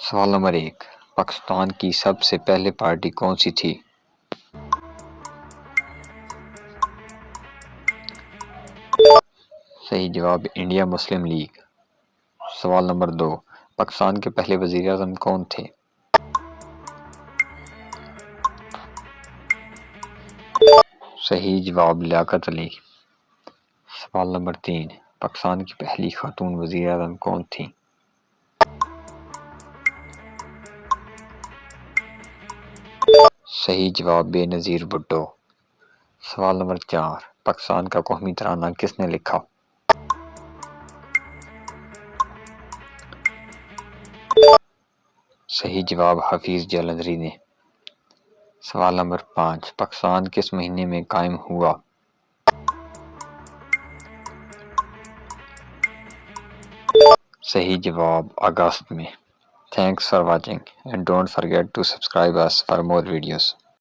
سوال نمبر 1، پاکستان کی سب سے پہلے پارٹی کون سی تھی؟ صحیح جواب انڈیا مسلم لیگ۔ سوال نمبر 2، پاکستان کے پہلے وزیر اعظم کون تھے؟ صحیح جواب لیاقت علی۔ سوال نمبر 3، پاکستان کی پہلی خاتون وزیر اعظم کون تھیں؟ صحیح جواب بے نظیر بھٹو۔ سوال نمبر 4، پاکستان کا قومی ترانہ کس نے لکھا؟ صحیح جواب حفیظ جلندری نے۔ سوال نمبر 5، پاکستان کس مہینے میں قائم ہوا؟ صحیح جواب اگست میں۔ Thanks for watching and don't forget to subscribe us for more videos.